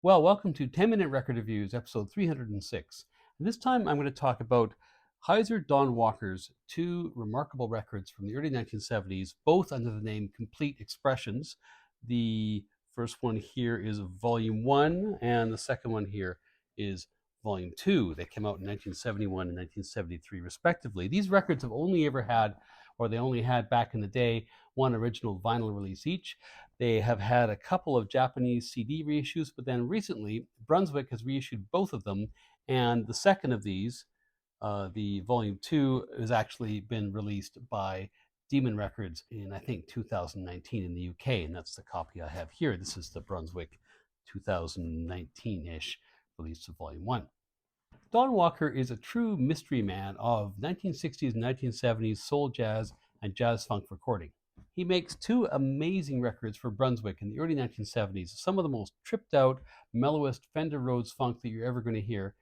Well, welcome to 10-Minute Record Reviews, episode 306. This time I'm going to talk about Hysear Walker's two remarkable records from the early 1970s, both under the name Complete Expressions. The first one here is Volume 1, and the second one here is Volume 2. They came out in 1971 and 1973, respectively. These records have only ever had, or they only had back in the day, one original vinyl release each. They have had a couple of Japanese CD reissues, but then recently Brunswick has reissued both of them, and the second of these, the Volume 2, has actually been released by Demon Records in, I think, 2019 in the UK, and that's the copy I have here. This is the Brunswick 2019-ish release of Volume 1. Don Walker is a true mystery man of 1960s and 1970s soul jazz and jazz funk recording. He makes two amazing records for Brunswick in the early 1970s, some of the most tripped out, mellowest Fender Rhodes funk that you're ever going to hear,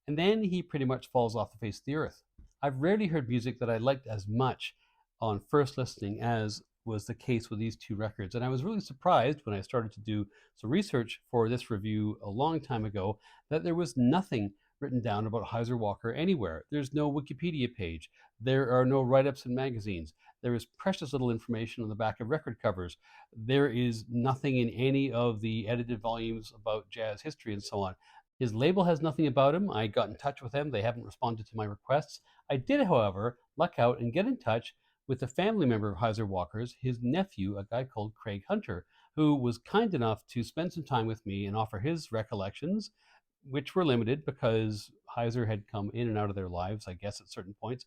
and then he pretty much falls off the face of the earth. I've rarely heard music that I liked as much on first listening as was the case with these two records, and I was really surprised when I started to do some research for this review a long time ago that there was nothing written down about Hysear Walker anywhere. There's no Wikipedia page. There are no write-ups in magazines. There is precious little information on the back of record covers. There is nothing in any of the edited volumes about jazz history and so on. His label has nothing about him. I got in touch with them. They haven't responded to my requests. I did, however, luck out and get in touch with a family member of Hysear Walker's, his nephew, a guy called Craig Hunter, who was kind enough to spend some time with me and offer his recollections, which were limited because Hysear had come in and out of their lives, I guess, at certain points.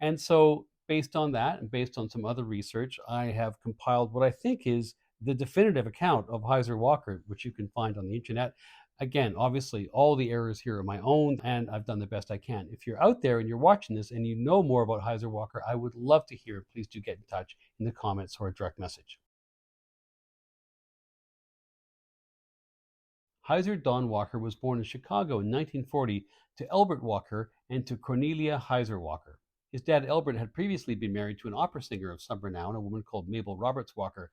And so, based on that and based on some other research, I have compiled what I think is the definitive account of Hysear Walker, which you can find on the internet. Again, obviously, all the errors here are my own, and I've done the best I can. If you're out there and you're watching this and you know more about Hysear Walker, I would love to hear. Please do get in touch in the comments or a direct message. Hysear Don Walker was born in Chicago in 1940 to Elbert Walker and to Cornelia Hysear Walker. His dad Elbert had previously been married to an opera singer of some renown, a woman called Mabel Roberts Walker,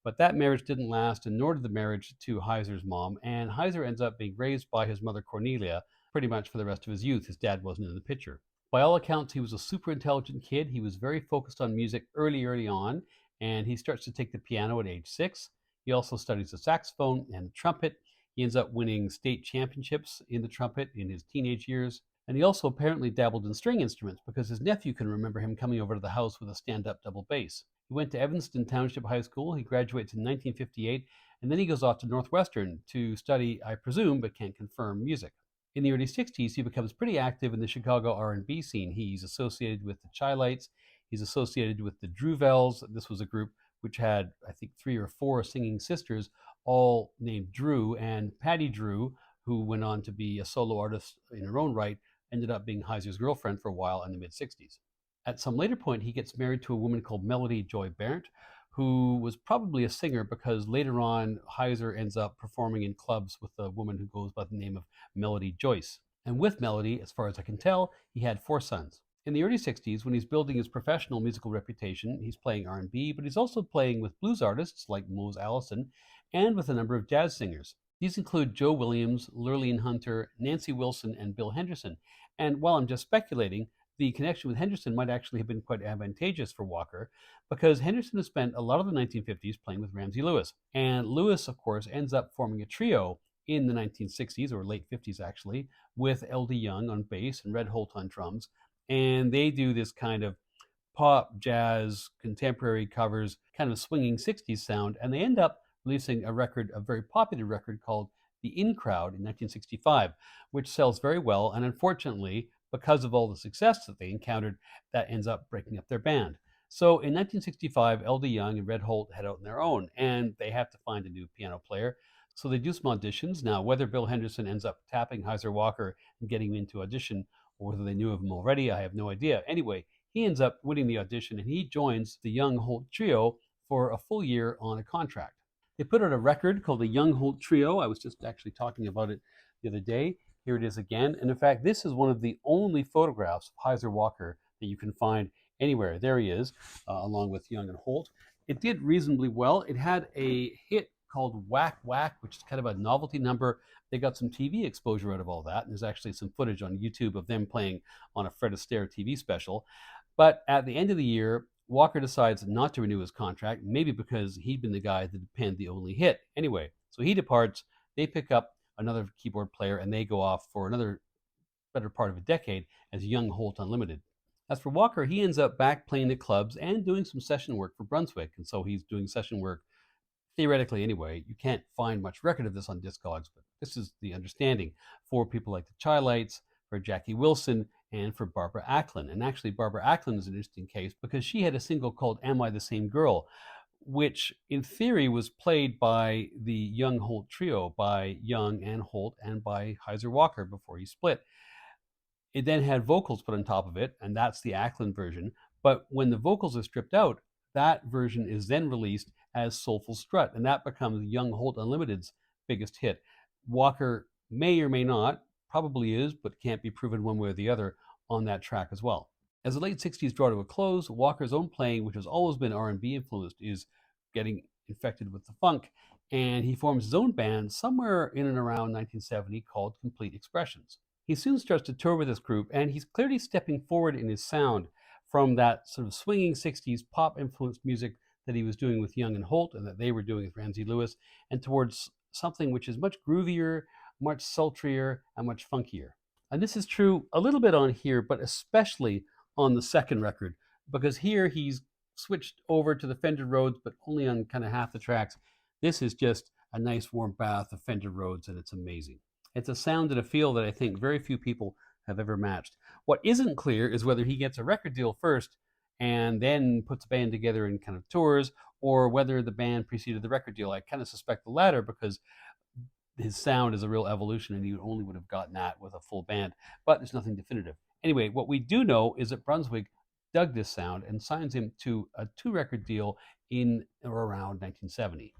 but that marriage didn't last, and nor did the marriage to Hysear's mom, and Hysear ends up being raised by his mother Cornelia pretty much for the rest of his youth. His dad wasn't in the picture. By all accounts, he was a super intelligent kid. He was very focused on music early on, and he starts to take the piano at age 6. He also studies the saxophone and the trumpet. He ends up winning state championships in the trumpet in his teenage years. And he also apparently dabbled in string instruments because his nephew can remember him coming over to the house with a stand-up double bass. He went to Evanston Township High School. He graduates in 1958, and then he goes off to Northwestern to study, I presume, but can't confirm, music. In the early 60s, he becomes pretty active in the Chicago R&B scene. He's associated with the Chi-Lites. He's associated with the Druvels. This was a group which had, I think, 3 or 4 singing sisters, all named Drew, and Patty Drew, who went on to be a solo artist in her own right, ended up being Hysear's girlfriend for a while in the mid-60s. At some later point, he gets married to a woman called Melody Joy Barrett, who was probably a singer because later on, Hysear ends up performing in clubs with a woman who goes by the name of Melody Joyce. And with Melody, as far as I can tell, he had 4 sons. In the early 60s, when he's building his professional musical reputation, he's playing R&B, but he's also playing with blues artists like Mose Allison and with a number of jazz singers. These include Joe Williams, Lurleen Hunter, Nancy Wilson, and Bill Henderson. And while I'm just speculating, the connection with Henderson might actually have been quite advantageous for Walker because Henderson has spent a lot of the 1950s playing with Ramsey Lewis. And Lewis, of course, ends up forming a trio in the 1960s, or late 50s actually, with L.D. Young on bass and Red Holt on drums. And they do this kind of pop, jazz, contemporary covers, kind of swinging 60s sound, and they end up releasing a record, a very popular record called The In Crowd in 1965, which sells very well, and unfortunately, because of all the success that they encountered, that ends up breaking up their band. So in 1965, L.D. Young and Red Holt head out on their own, and they have to find a new piano player. So they do some auditions. Now, whether Bill Henderson ends up tapping Hysear Walker and getting him into audition, or whether they knew of him already, I have no idea. Anyway, he ends up winning the audition, and he joins the Young Holt Trio for a full year on a contract. They put out a record called the Young Holt Trio. I was just actually talking about it the other day. Here it is again. And in fact, this is one of the only photographs of Hysear Walker that you can find anywhere. There he is, along with Young and Holt. It did reasonably well. It had a hit called Whack Whack, which is kind of a novelty number. They got some TV exposure out of all that, and there's actually some footage on YouTube of them playing on a Fred Astaire TV special. But at the end of the year, Walker decides not to renew his contract, maybe because he'd been the guy that penned the only hit. Anyway, so he departs. They pick up another keyboard player, and they go off for another better part of a decade as Young Holt Unlimited. As for Walker, he ends up back playing the clubs and doing some session work for Brunswick, and so he's doing session work theoretically anyway. You can't find much record of this on Discogs, but this is the understanding for people like the Chi-Lites, for Jackie Wilson, and for Barbara Acklin. And actually, Barbara Acklin is an interesting case because she had a single called Am I the Same Girl, which in theory was played by the Young Holt trio, by Young and Holt and by Hysear Walker before he split. It then had vocals put on top of it, and that's the Acklin version. But when the vocals are stripped out, that version is then released as Soulful Strut, and that becomes Young Holt Unlimited's biggest hit. Walker may or may not, probably is, but can't be proven one way or the other, on that track as well. As the late 60s draw to a close, Walker's own playing, which has always been R&B influenced, is getting infected with the funk, and he forms his own band somewhere in and around 1970 called Complete Expressions. He soon starts to tour with this group, and he's clearly stepping forward in his sound from that sort of swinging 60s pop influenced music that he was doing with Young and Holt and that they were doing with Ramsey Lewis, and towards something which is much groovier, much sultrier, and much funkier. And this is true a little bit on here, but especially on the second record, because here he's switched over to the Fender Rhodes, but only on kind of half the tracks. This is just a nice warm bath of Fender Rhodes, and it's amazing. It's a sound and a feel that I think very few people have ever matched. What isn't clear is whether he gets a record deal first and then puts a band together and kind of tours, or whether the band preceded the record deal. I kind of suspect the latter because his sound is a real evolution and he only would have gotten that with a full band, but there's nothing definitive. Anyway, what we do know is that Brunswick dug this sound and signs him to a 2-record deal in or around 1970.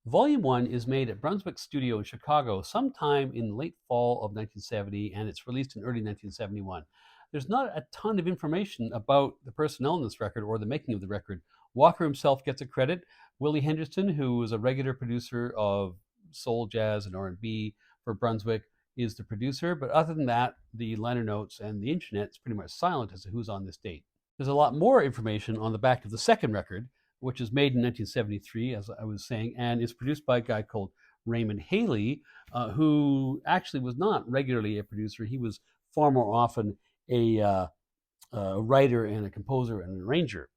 Volume 1 is made at Brunswick Studio in Chicago sometime in late fall of 1970, and it's released in early 1971. There's not a ton of information about the personnel in this record or the making of the record. Walker himself gets a credit. Willie Henderson, who is a regular producer of soul, jazz, and R&B for Brunswick, is the producer. But other than that, the liner notes and the internet is pretty much silent as to who's on this date. There's a lot more information on the back of the second record, which is made in 1973, as I was saying, and is produced by a guy called Raymond Haley, who actually was not regularly a producer. He was far more often a writer and a composer and an arranger.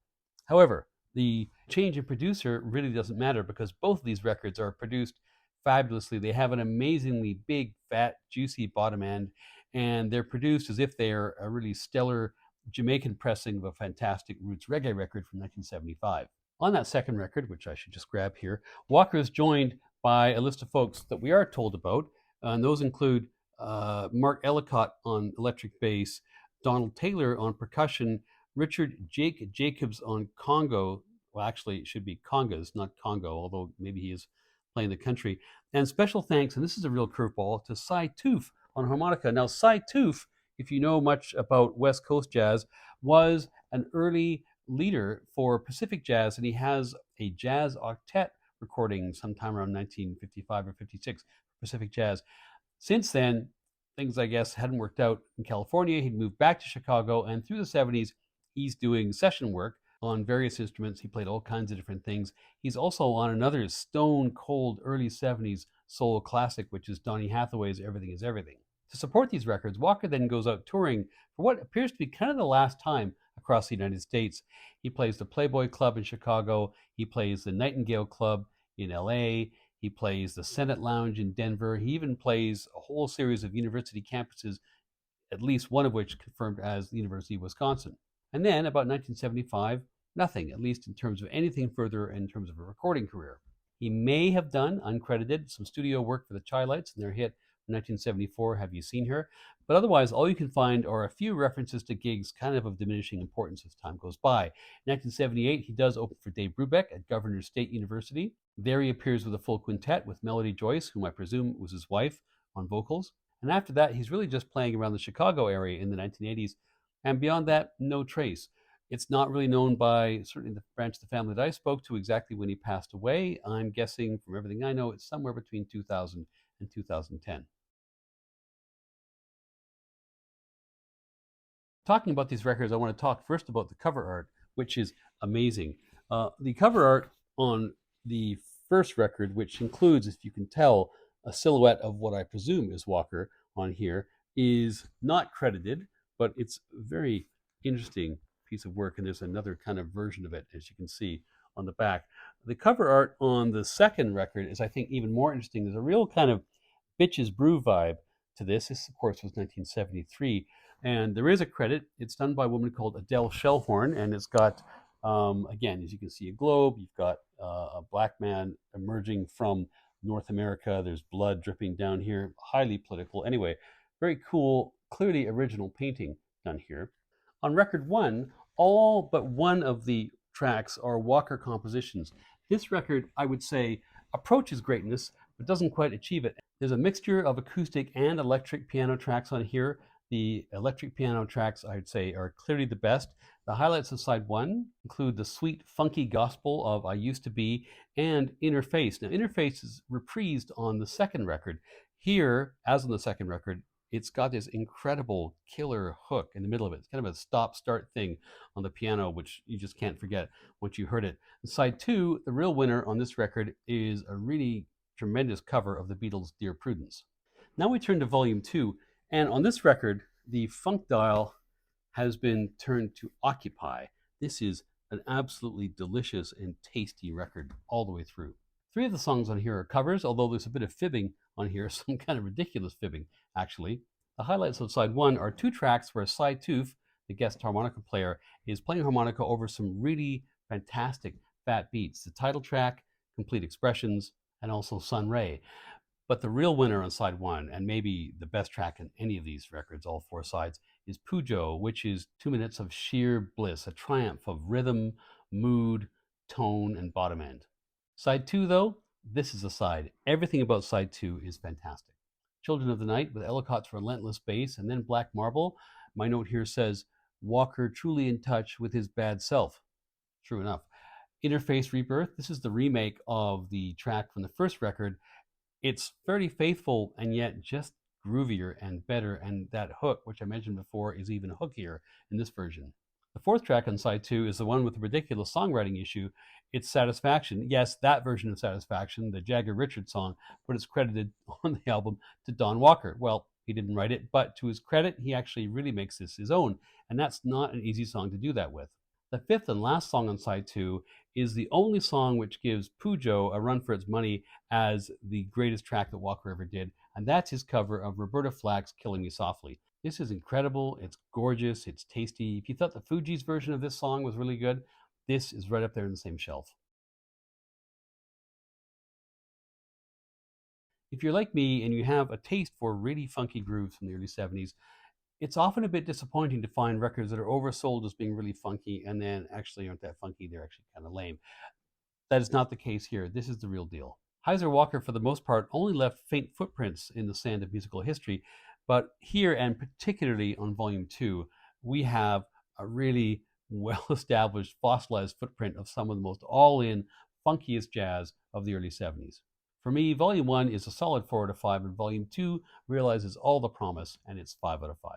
However, the change in producer really doesn't matter because both of these records are produced fabulously. They have an amazingly big, fat, juicy bottom end, and they're produced as if they're a really stellar Jamaican pressing of a fantastic roots reggae record from 1975. On that second record, which I should just grab here, Walker is joined by a list of folks that we are told about, and those include Mark Ellicott on electric bass, Donald Taylor on percussion, Richard Jake Jacobs on congo. Well, actually, it should be congas, not Congo, although maybe he is playing the country. And special thanks, and this is a real curveball, to Cy Toof on harmonica. Now, Cy Toof, if you know much about West Coast jazz, was an early leader for Pacific jazz, and he has a jazz octet recording sometime around 1955 or 56 for Pacific jazz. Since then, things, I guess, hadn't worked out in California. He'd moved back to Chicago, and through the 70s, he's doing session work on various instruments. He played all kinds of different things. He's also on another stone cold early 70s soul classic, which is Donny Hathaway's Everything is Everything. To support these records, Walker then goes out touring for what appears to be kind of the last time across the United States. He plays the Playboy Club in Chicago. He plays the Nightingale Club in LA. He plays the Senate Lounge in Denver. He even plays a whole series of university campuses, at least one of which confirmed as the University of Wisconsin. And then about 1975, nothing, at least in terms of anything further in terms of a recording career. He may have done, uncredited, some studio work for the Chi-Lites and their hit 1974, Have You Seen Her? But otherwise, all you can find are a few references to gigs kind of diminishing importance as time goes by. In 1978, he does open for Dave Brubeck at Governor State University. There he appears with a full quintet with Melody Joyce, whom I presume was his wife, on vocals. And after that, he's really just playing around the Chicago area in the 1980s. And beyond that, no trace. It's not really known by certainly the branch of the family that I spoke to exactly when he passed away. I'm guessing from everything I know, it's somewhere between 2000 and 2010. Talking about these records, I want to talk first about the cover art, which is amazing. The cover art on the first record, which includes, if you can tell, a silhouette of what I presume is Walker on here, is not credited, but it's a very interesting piece of work. And there's another kind of version of it, as you can see on the back. The cover art on the second record is, I think, even more interesting. There's a real kind of Bitches Brew vibe to this. This, of course, was 1973. And there is a credit. It's done by a woman called Adele Shellhorn, and it's got, again, as you can see, a globe. You've got a black man emerging from North America. There's blood dripping down here, highly political. Anyway, very cool, clearly original painting done here. On record one, all but one of the tracks are Walker compositions. This record, I would say, approaches greatness, but doesn't quite achieve it. There's a mixture of acoustic and electric piano tracks on here. The electric piano tracks, I'd say, are clearly the best. The highlights of side one include the sweet, funky gospel of I Used to Be and Interface. Now, Interface is reprised on the second record. Here, as on the second record, it's got this incredible killer hook in the middle of it. It's kind of a stop-start thing on the piano, which you just can't forget once you heard it. And side two, the real winner on this record, is a really tremendous cover of the Beatles' Dear Prudence. Now we turn to volume two, and on this record, the funk dial has been turned to occupy. This is an absolutely delicious and tasty record all the way through. Three of the songs on here are covers, although there's a bit of fibbing on here, some kind of ridiculous fibbing, actually. The highlights of side one are two tracks where Cy Toof, the guest harmonica player, is playing harmonica over some really fantastic fat beats. The title track, Complete Expressions, and also Sun Ray. But the real winner on side one, and maybe the best track in any of these records, all four sides, is Pujo, which is 2 minutes of sheer bliss, a triumph of rhythm, mood, tone, and bottom end. Side two, though, this is a side. Everything about side two is fantastic. Children of the Night with Ellicott's relentless bass, and then Black Marble. My note here says, Walker truly in touch with his bad self. True enough. Interface Rebirth, this is the remake of the track from the first record. It's fairly faithful and yet just groovier and better, and that hook, which I mentioned before, is even hookier in this version. The fourth track on side two is the one with the ridiculous songwriting issue. It's Satisfaction. Yes, that version of Satisfaction, the Jagger Richards song, but it's credited on the album to Don Walker. Well, he didn't write it, but to his credit, he actually really makes this his own, and that's not an easy song to do that with. The fifth and last song on side two is the only song which gives Pujo a run for its money as the greatest track that Walker ever did, and that's his cover of Roberta Flack's Killing Me Softly. This is incredible, it's gorgeous, it's tasty. If you thought the Fugees version of this song was really good, this is right up there in the same shelf. If you're like me and you have a taste for really funky grooves from the early 70s, it's often a bit disappointing to find records that are oversold as being really funky and then actually aren't that funky. They're actually kind of lame. That is not the case here. This is the real deal. Hysear Walker, for the most part, only left faint footprints in the sand of musical history, but here, and particularly on Volume 2, we have a really well-established, fossilized footprint of some of the most all-in, funkiest jazz of the early 70s. For me, Volume 1 is a solid 4 out of 5, and Volume 2 realizes all the promise, and it's 5 out of 5.